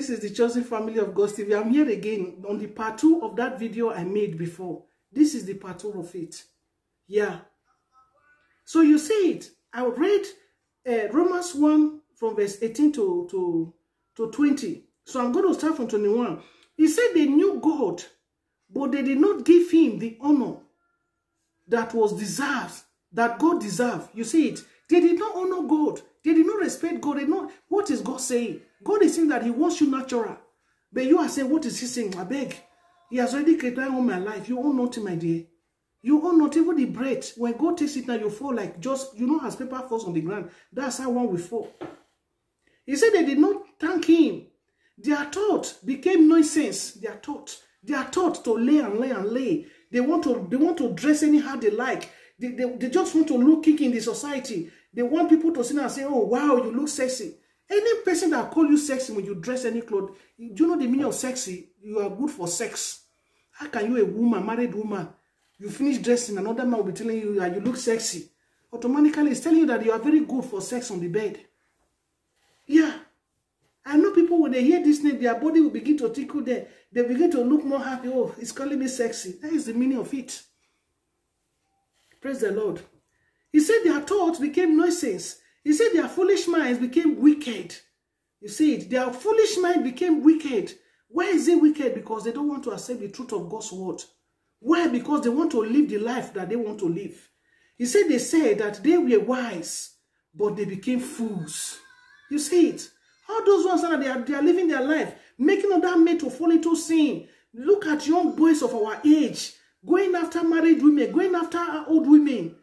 This is the chosen family of God TV. I'm here again on the part 2 of that video I made before. This is the part 2 of it. Yeah. So you see it. I read Romans 1 from verse 18 to 20. So I'm going to start from 21. He said they knew God, but they did not give him the honor that was deserved, that God deserved. You see it. They did not honor God. They did not respect God. They not. What is God saying? God is saying that he wants you natural. But you are saying, what is he saying? I beg. He has already created all my life. You own nothing, my dear. You own not even the breath. When God takes it now, you fall like just, you know, as paper falls on the ground. That's how one will fall. He said they did not thank him. Their thought became nonsense. Their thought to lay and lay and lay. They want to dress anyhow they like. They just want to look kick in the society. They want people to sit and say, oh, wow, you look sexy. Any person that call you sexy when you dress any clothes, do you know the meaning of sexy? You are good for sex. How can you, a woman, married woman, you finish dressing, another man will be telling you that you look sexy? Automatically, it's telling you that you are very good for sex on the bed. Yeah. I know people, when they hear this name, their body will begin to tickle them. They begin to look more happy. Oh, it's calling me sexy. That is the meaning of it. Praise the Lord. He said their thoughts became nonsense. He said their foolish minds became wicked. You see it. Their foolish mind became wicked. Why is it wicked? Because they don't want to accept the truth of God's word. Why? Because they want to live the life that they want to live. He said they said that they were wise, but they became fools. You see it. All those ones that they are living their life, making other men to fall into sin. Look at young boys of our age, going after married women, going after old women.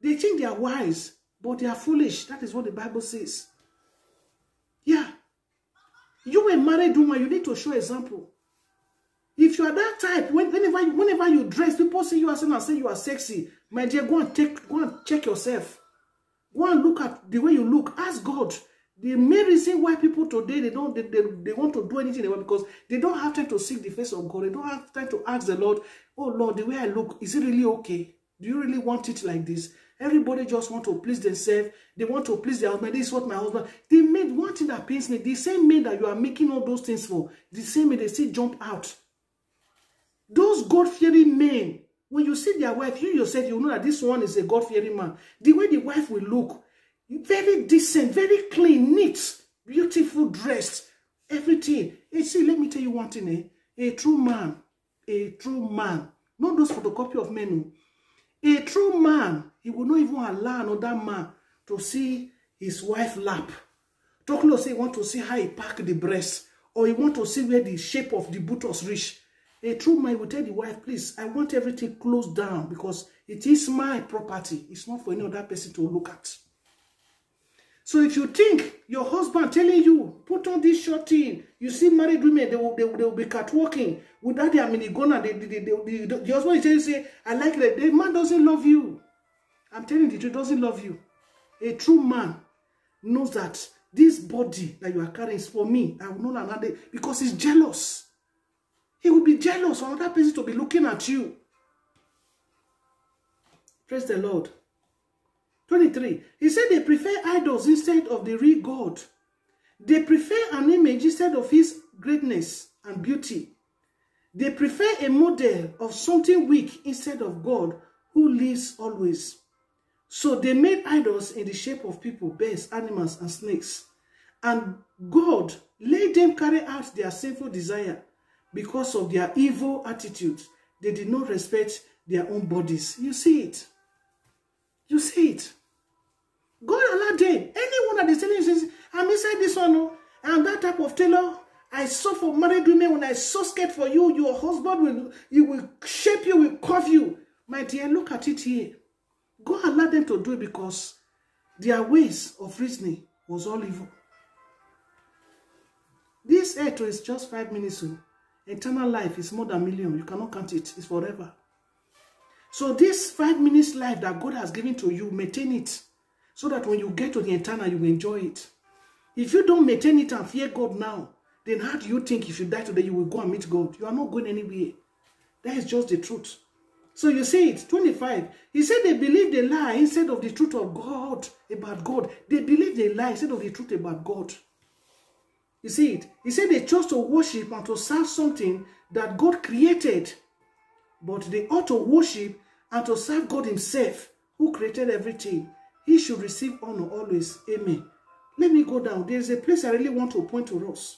They think they are wise, but they are foolish. That is what the Bible says. Yeah. You a married woman, you need to show example. If you are that type, whenever you dress, people see you as and say you are sexy. My dear, go and check yourself. Go and look at the way you look. Ask God. The main reason why people today, they want to do anything because they don't have time to seek the face of God. They don't have time to ask the Lord, oh Lord, the way I look, is it really okay? Do you really want it like this? Everybody just want to please themselves. They want to please their husband. This is what my husband. They made one thing that pains me. The same man that you are making all those things for, the same man they still jump out. Those God-fearing men, when you see their wife, you yourself, you know that this one is a God-fearing man. The way the wife will look, very decent, very clean, neat, beautiful dressed, everything. Hey, see, let me tell you one thing. A true man, not those photocopy of men. A true man, he will not even allow another man to see his wife's lap. Talk close, say he want to see how he pack the breast, or he want to see where the shape of the buttocks reach. A true man will tell the wife, please, I want everything closed down because it is my property. It's not for any other person to look at. So if you think your husband telling you, put on this short thing, you see married women, they will be catwalking without their minigona. The husband is telling you, say, I like that. The man doesn't love you. I'm telling you the truth, doesn't love you. A true man knows that this body that you are carrying is for me. I will not allow it because he's jealous. He will be jealous for another person to be looking at you. Praise the Lord. 23. He said they prefer idols instead of the real God. They prefer an image instead of his greatness and beauty. They prefer a model of something weak instead of God who lives always. So they made idols in the shape of people, birds, animals, and snakes. And God let them carry out their sinful desire because of their evil attitude. They did not respect their own bodies. You see it. You see it. God allowed them. Anyone that is telling you, says, I'm inside this one, I'm that type of tailor. I saw for married women when I so scared for you, your husband will shape you, will curve you. My dear, look at it here. God allowed them to do it because their ways of reasoning was all evil. This earth is just 5 minutes. Eternal life is more than a million. You cannot count it. It's forever. So this 5 minutes life that God has given to you, maintain it. So that when you get to the eternal, you will enjoy it. If you don't maintain it and fear God now, then how do you think if you die today, you will go and meet God? You are not going anywhere. That is just the truth. So you see it, 25. He said they believed a lie instead of the truth of God about God. They believed a lie instead of the truth about God. You see it? He said they chose to worship and to serve something that God created. But they ought to worship and to serve God himself, who created everything. He should receive honor always. Amen. Let me go down. There is a place I really want to point to us.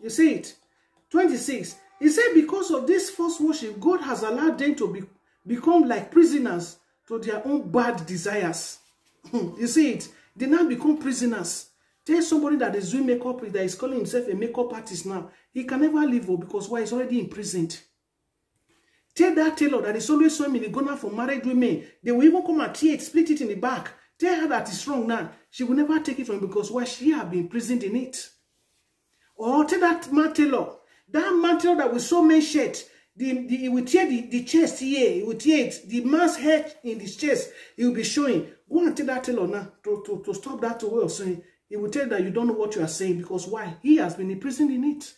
You see it? 26. He said because of this false worship, God has allowed them to become like prisoners to their own bad desires. You see it? They now become prisoners. Tell somebody that is doing makeup, that is calling himself a makeup artist now. He can never leave because why? He's already imprisoned. Tell that tailor that is always showing minigona for married women. They will even come and tear it, split it in the back. Tell her that it's wrong now. She will never take it from him because why? She has been imprisoned in it. Or tell that man tailor that will sew men's shirt, he will tear the chest here, he will tear it, the man's head in his chest, he will be showing. Go and tell that tailor now to stop that way of saying. He will tell that you don't know what you are saying because why? He has been imprisoned in it.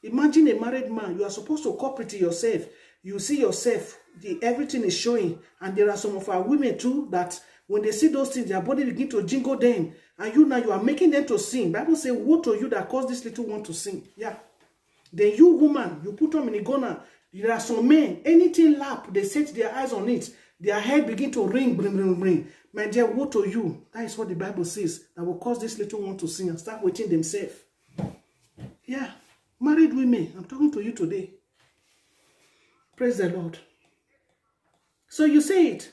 Imagine a married man, you are supposed to cooperate to yourself. You see yourself, everything is showing. And there are some of our women too that when they see those things, their body begin to jingle them. And you are making them to sing. Bible says, woe to you that caused this little one to sing. Yeah. Then you, woman, you put on minigona. There are some men, anything lap, they set their eyes on it. Their head begin to ring, bring, bring, bring. My dear, woe to you. That is what the Bible says. That will cause this little one to sing and start waiting themselves. Yeah. Married women, I'm talking to you today. Praise the Lord. So you say it.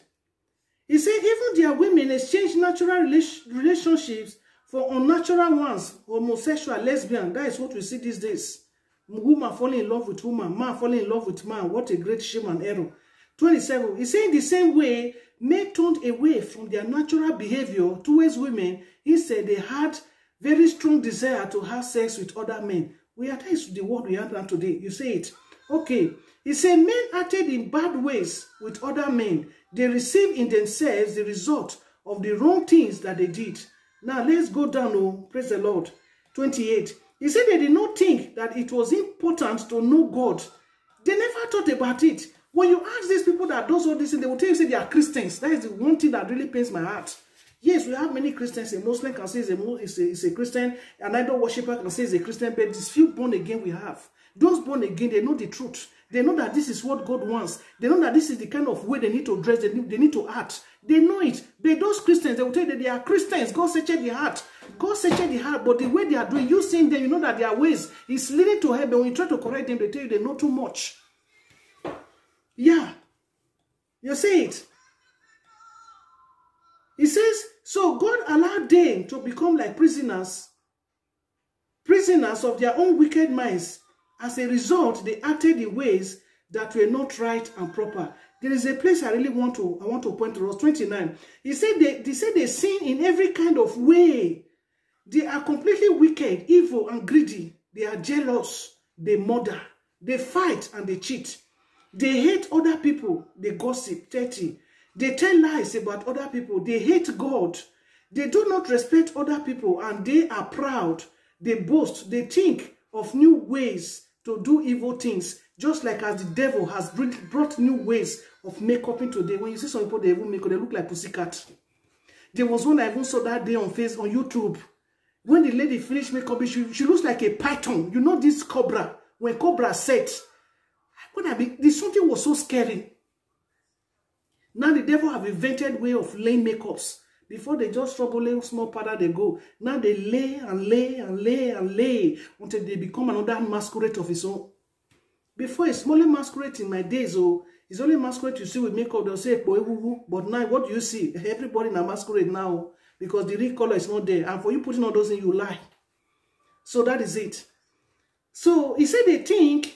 He said even their women exchange natural relationships for unnatural ones, homosexual, lesbian. That is what we see these days. Woman falling in love with woman, man falling in love with man. What a great shame and error. 27. He said in the same way, men turned away from their natural behavior towards women. He said they had very strong desire to have sex with other men. That is the word we have done today. You say it. Okay. He said men acted in bad ways with other men. They received in themselves the result of the wrong things that they did. Now let's go down. Oh, praise the Lord. 28. He said they did not think that it was important to know God. They never thought about it. When you ask these people that does all this, they will tell you say they are Christians. That is the one thing that really pains my heart. Yes, we have many Christians. A Muslim can say is a Christian. An idol worshiper can say is a Christian. But these few born again we have. Those born again, they know the truth. They know that this is what God wants. They know that this is the kind of way they need to dress. They need to act. They know it. But those Christians, they will tell you that they are Christians. God searched the heart. God searched the heart. But the way they are doing, you seeing them, you know that their ways is leading to heaven. When you try to correct them, they tell you they know too much. Yeah. You see it. He says, so God allowed them to become like prisoners of their own wicked minds. As a result, they acted in ways that were not right and proper. There is a place I really want to point to. Verse 29. He said they sin in every kind of way. They are completely wicked, evil, and greedy. They are jealous. They murder. They fight and they cheat. They hate other people. They gossip. 30. They tell lies about other people. They hate God. They do not respect other people and they are proud. They boast. They think of new ways to do evil things, just like as the devil has brought new ways of makeup in today. When you see some people, they even make they look like pussycat. There was one I even saw that day on YouTube. When the lady finished makeup, she looks like a python. You know this cobra. When cobra set, this something was so scary. Now the devil have invented way of laying makeups. Before they just trouble a small powder, they go. Now they lay and lay and lay and lay until they become another masquerade of its own. Before it's only masquerade in my days, it's only masquerade you see with makeup. They'll say, but now what do you see? Everybody in a masquerade now because the real color is not there. And for you putting all those in, you lie. So that is it. So he said they think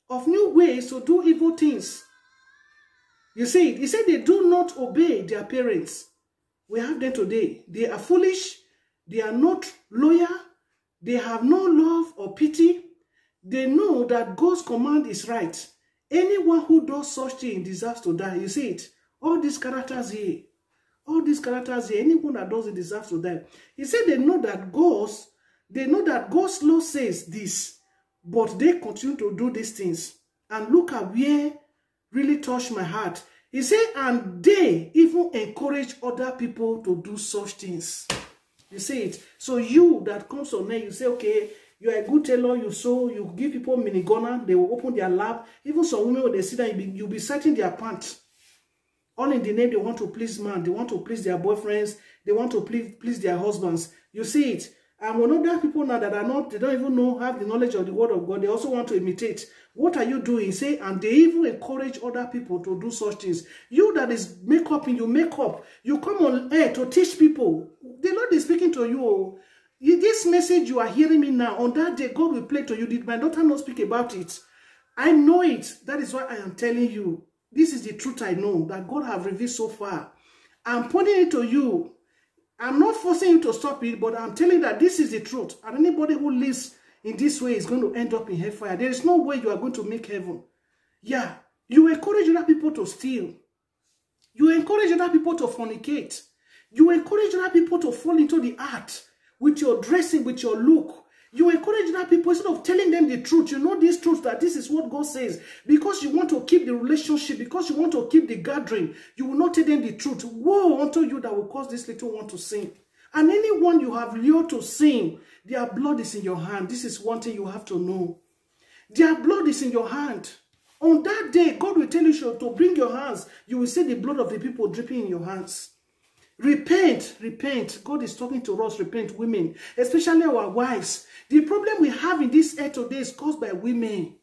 of new ways to do evil things. You see, he said they do not obey their parents. We have them today. They are foolish. They are not loyal. They have no love or pity. They know that God's command is right. Anyone who does such thing deserves to die. You see it? All these characters here. Anyone that does it deserves to die. He said they know that God's law says this, but they continue to do these things. And look at where really touched my heart. He said, and they even encourage other people to do such things. You see it. So you that comes on there, you say, okay, you are a good tailor, you sew, you give people minigunner, they will open their lap. Even some women, when they sit down, you'll be setting their pants. All in the name, they want to please man, they want to please their boyfriends, they want to please their husbands. You see it. And when other people now that are not, they don't even know, have the knowledge of the word of God, they also want to imitate. What are you doing? Say, and they even encourage other people to do such things. You that is makeup in your makeup, you come on air to teach people. The Lord is speaking to you. This message you are hearing me now, on that day, God will play to you. Did my daughter not speak about it? I know it. That is why I am telling you. This is the truth I know, that God have revealed so far. I'm pointing it to you. I'm not forcing you to stop it, but I'm telling you that this is the truth. And anybody who lives in this way is going to end up in hellfire. There is no way you are going to make heaven. Yeah. You encourage other people to steal. You encourage other people to fornicate. You encourage other people to fall into the art with your dressing, with your look. You encourage other people instead of telling them the truth. You know this truth, that this is what God says. Because you want to keep the relationship, because you want to keep the gathering, you will not tell them the truth. Woe unto you that will cause this little one to sin. And anyone you have lured to sin, their blood is in your hand. This is one thing you have to know. Their blood is in your hand. On that day, God will tell you to bring your hands. You will see the blood of the people dripping in your hands. Repent, repent. God is talking to us, repent, women, especially our wives. The problem we have in this earth today is caused by women.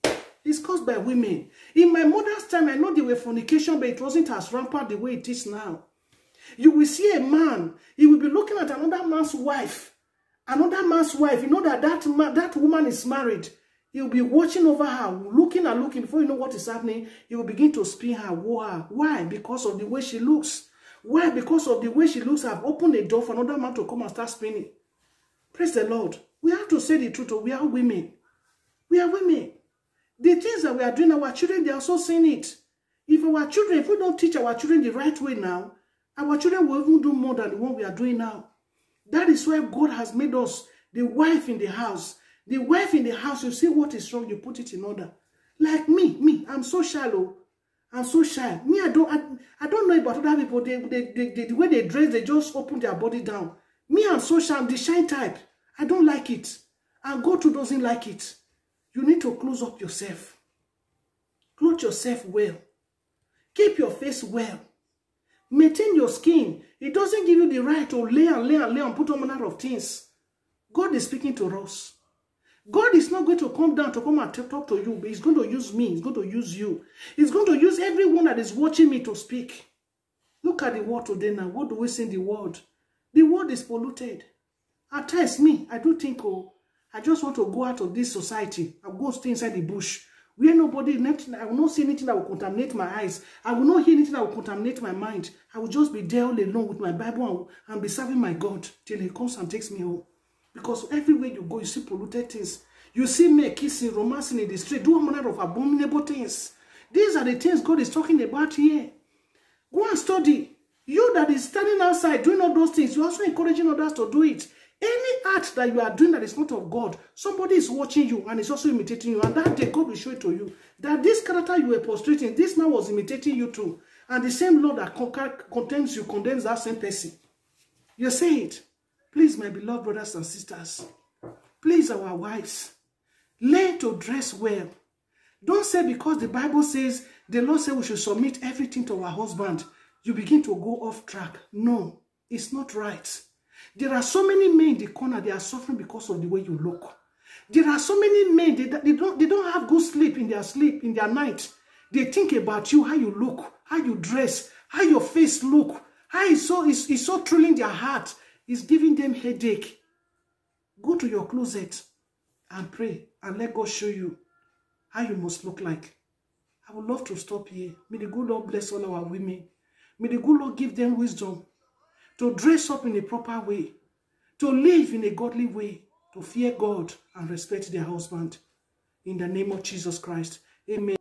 It's caused by women. In my mother's time, I know there were fornication, but it wasn't as rampant the way it is now. You will see a man, he will be looking at another man's wife. Another man's wife, you know that woman is married. He will be watching over her, looking and looking. Before you know what is happening, he will begin to spin her, woo her. Why? Because of the way she looks. Why? Because of the way she looks, I've opened a door for another man to come and start spinning. Praise the Lord. We have to say the truth. We are women. We are women. The things that we are doing, our children, they are also seeing it. If we don't teach our children the right way now, our children will even do more than the one we are doing now. That is why God has made us the wife in the house. The wife in the house, you see what is wrong, you put it in order. Like me, I'm so shallow. I'm so shy. Me, I don't know about other people. The way they dress, they just open their body down. Me, I'm so shy. I'm the shy type. I don't like it. And God too doesn't like it. You need to close up yourself. Clothe yourself well. Keep your face well. Maintain your skin. It doesn't give you the right to lay and put on manner of things. God is speaking to us. God is not going to come down to come and talk to you, but he's going to use me. He's going to use you. He's going to use everyone that is watching me to speak. Look at the world today now. What do we see in the world? The world is polluted. At times, I do think, I just want to go out of this society. I'll go stay inside the bush. Where nobody, I will not see anything that will contaminate my eyes. I will not hear anything that will contaminate my mind. I will just be there all alone with my Bible and be serving my God till he comes and takes me home. Because everywhere you go, you see polluted things. You see men kissing, romancing in the street, do all manner of abominable things. These are the things God is talking about here. Go and study. You that is standing outside doing all those things, you're also encouraging others to do it. Any art that you are doing that is not of God, somebody is watching you and is also imitating you. And that day, God will show it to you. That this character you were prostrating, this man was imitating you too. And the same Lord that condemns you, condemns that same person. You say it. Please, my beloved brothers and sisters, please, our wives, learn to dress well. Don't say because the Bible says, the Lord said we should submit everything to our husband, you begin to go off track. No, it's not right. There are so many men in the corner, they are suffering because of the way you look. There are so many men, they don't have good sleep in their night. They think about you, how you look, how you dress, how your face look, how it's so thrilling their heart. It's giving them headache. Go to your closet and pray and let God show you how you must look like. I would love to stop here. May the good Lord bless all our women. May the good Lord give them wisdom to dress up in a proper way, to live in a godly way, to fear God and respect their husband. In the name of Jesus Christ. Amen.